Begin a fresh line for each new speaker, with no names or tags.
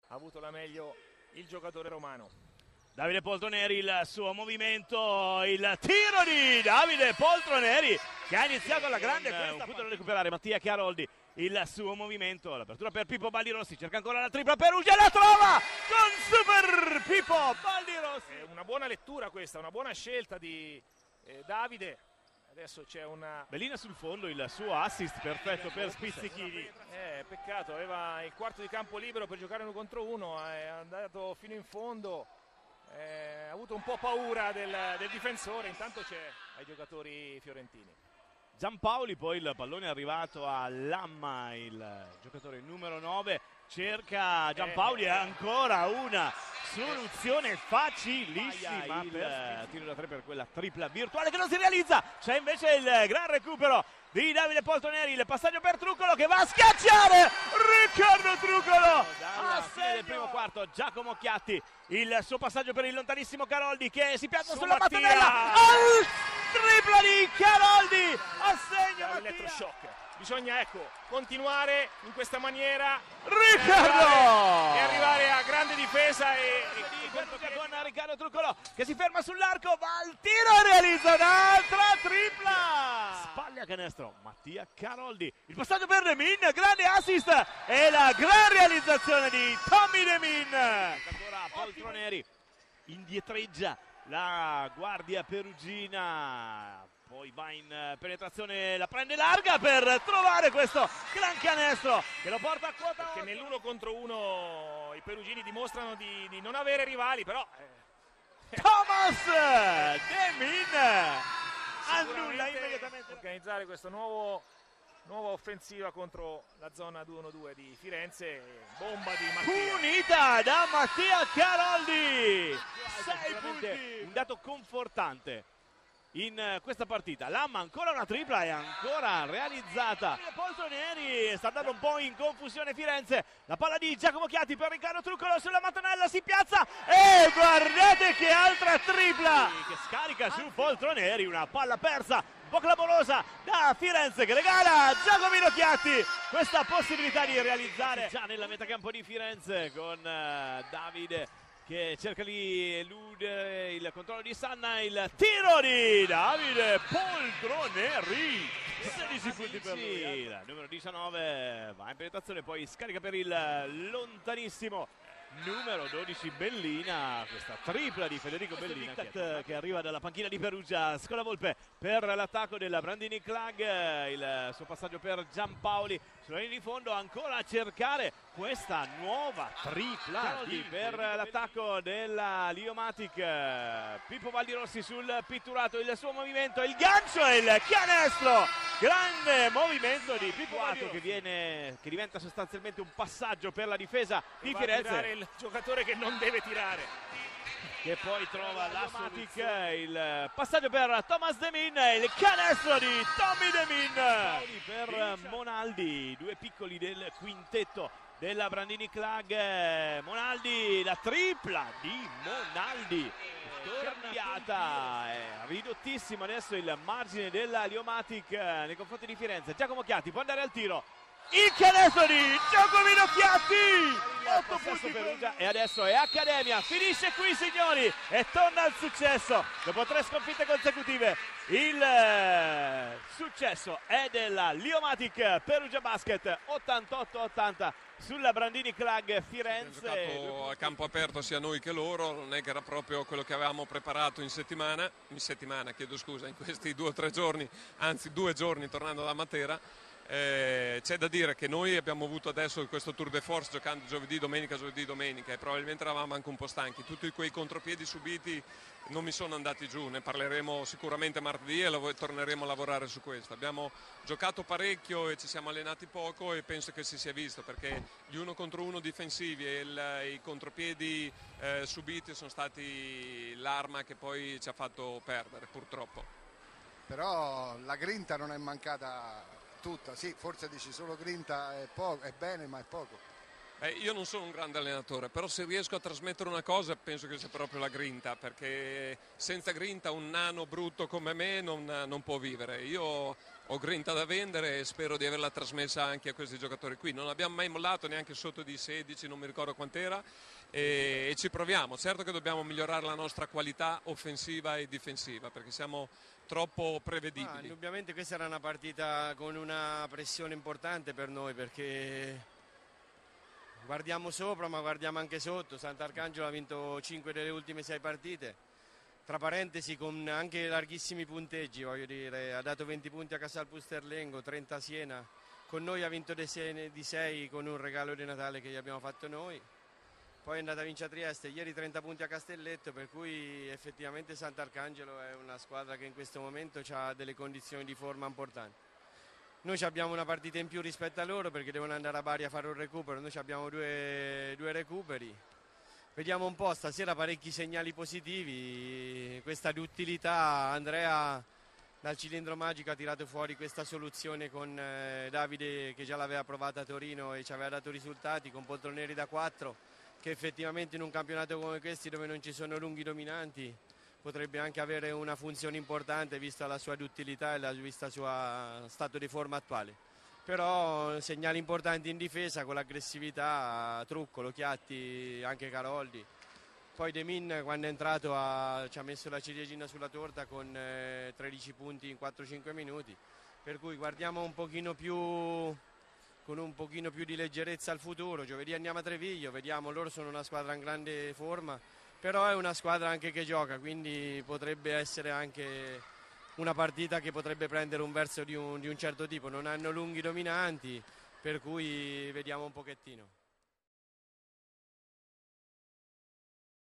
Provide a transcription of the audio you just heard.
ha avuto la meglio il giocatore romano.
Davide Poltroneri, il suo movimento, il tiro di Davide Poltroneri che ha iniziato alla grande questa punto da recuperare Mattia Chiaroldi, il suo movimento, l'apertura per Pippo Baldirossi, cerca ancora la tripla Perugia, la trova con Super Pippo Baldirossi.
È una buona lettura questa, una buona scelta di Davide. Adesso c'è una
Bellina sul fondo, il suo assist perfetto per Spizzichini.
Peccato, aveva il quarto di campo libero per giocare 1 contro 1, è andato fino in fondo, ha avuto un po' paura del difensore. Intanto c'è ai giocatori fiorentini.
Giampaoli, poi il pallone è arrivato a Lamma, il giocatore numero 9, cerca Giampaoli e ancora una soluzione facilissima per tiro da 3 per quella tripla virtuale che non si realizza. C'è invece il gran recupero di Davide Poltroneri, il passaggio per Truccolo che va a schiacciare Riccardo Truccolo a fine del primo quarto. Giacomo Chiatti, il suo passaggio per il lontanissimo Caroldi che si piazza sulla mattonella al tripla di Caroldi, assegna
l'elettroshock. Bisogna continuare in questa maniera
Riccardo
e arrivare a grande difesa
con Riccardo Truccolo che si ferma sull'arco, va al tiro e realizza un'altra tripla, spalle a canestro Mattia Caroldi, il passaggio per Demin, grande assist e la gran realizzazione di Tommy Demin. Ancora Poltroneri, indietreggia la guardia perugina, poi va in penetrazione, la prende larga per trovare questo gran canestro che lo porta a quota 8.
Perché nell'1 contro 1 i perugini dimostrano di non avere rivali, però
Thomas Demin annulla immediatamente.
Organizzare questa nuova offensiva contro la zona 2-1-2 di Firenze. Bomba di Mattia,
punita da Mattia Caroldi, 6 punti, un dato confortante in questa partita. Lamma ancora una tripla e ancora realizzata. Poltroneri sta andando un po' in confusione Firenze, la palla di Giacomo Chiatti per Riccardo Truccolo sulla mattonella, si piazza e guardate che altra tripla che scarica su Poltroneri, una palla persa un po' clamorosa da Firenze che regala a Giacomino Chiatti questa possibilità di realizzare già nella metacampo di Firenze con Davide che cerca di eludere il controllo di Sanna, il tiro di Davide Poltroneri, 16 punti per lui. Il numero 19 va in penetrazione, poi scarica per il lontanissimo numero 12 Bellina, questa tripla di Federico Bellina che arriva dalla panchina di Perugia. Scolavolpe per l'attacco della Brandini Clag, il suo passaggio per Giampaoli sulla linea di fondo, ancora a cercare questa nuova tripla per l'attacco della Liomatic. Pippo Baldirossi sul pitturato, il suo movimento, il gancio e il canestro, grande movimento di Pippo Baldirossi che diventa sostanzialmente un passaggio per la difesa di Firenze,
il giocatore che non deve tirare,
che poi trova la soluzione, il passaggio per Thomas Demin e il canestro di Tommy Demin per Monaldi, due piccoli del quintetto della Brandini Clag. Monaldi, la tripla di Monaldi cambiata, è ridottissimo adesso il margine della Liomatic nei confronti di Firenze. Giacomo Chiatti può andare al tiro, il canestro di Giacomino Chiatti, 8 punti Perugia, e adesso è Accademia, finisce qui signori e torna al successo dopo 3 sconfitte consecutive. Il successo è della Liomatic Perugia Basket, 88-80 sulla Brandini Clag Firenze.
Abbiamo giocato a campo aperto sia noi che loro, non è che era proprio quello che avevamo preparato in settimana, chiedo scusa, in questi 2 o 3 giorni, anzi 2 giorni tornando da Matera. C'è da dire che noi abbiamo avuto adesso questo tour de force giocando giovedì, domenica e probabilmente eravamo anche un po' stanchi. Tutti quei contropiedi subiti non mi sono andati giù, ne parleremo sicuramente martedì e torneremo a lavorare su questo. Abbiamo giocato parecchio e ci siamo allenati poco e penso che si sia visto, perché gli 1 contro 1 difensivi e i contropiedi subiti sono stati l'arma che poi ci ha fatto perdere, purtroppo.
Però la grinta non è mancata tutta, sì, forse dici solo grinta è bene, ma è poco.
Io non sono un grande allenatore, però se riesco a trasmettere una cosa penso che sia proprio la grinta, perché senza grinta un nano brutto come me non può vivere. Io ho grinta da vendere e spero di averla trasmessa anche a questi giocatori qui. Non abbiamo mai mollato neanche sotto di 16, non mi ricordo quant'era, e ci proviamo. Certo che dobbiamo migliorare la nostra qualità offensiva e difensiva, perché siamo troppo prevedibili.
Indubbiamente questa era una partita con una pressione importante per noi, perché guardiamo sopra ma guardiamo anche sotto. Sant'Arcangelo ha vinto 5 delle ultime 6 partite, tra parentesi con anche larghissimi punteggi, voglio dire, ha dato 20 punti a Casal Pusterlengo, 30 a Siena, con noi ha vinto di 6 con un regalo di Natale che gli abbiamo fatto noi, poi è andata a vincere a Trieste, ieri 30 punti a Castelletto, per cui effettivamente Sant'Arcangelo è una squadra che in questo momento ha delle condizioni di forma importanti. Noi abbiamo una partita in più rispetto a loro perché devono andare a Bari a fare un recupero, noi abbiamo due recuperi. Vediamo un po', stasera parecchi segnali positivi, questa duttilità. Andrea dal cilindro magico ha tirato fuori questa soluzione con Davide, che già l'aveva provata a Torino e ci aveva dato risultati, con poltroneri da 4, che effettivamente in un campionato come questi, dove non ci sono lunghi dominanti, potrebbe anche avere una funzione importante vista la sua duttilità e vista il suo stato di forma attuale. Però segnali importanti in difesa con l'aggressività, Truccolo, Chiatti, anche Caroldi. Poi De Min quando è entrato ci ha messo la ciliegina sulla torta con 13 punti in 4-5 minuti, per cui guardiamo un pochino più, con un pochino più di leggerezza al futuro. Giovedì andiamo a Treviglio, vediamo, loro sono una squadra in grande forma, però è una squadra anche che gioca, quindi potrebbe essere anche una partita che potrebbe prendere un verso di un certo tipo. Non hanno lunghi dominanti, per cui vediamo un pochettino.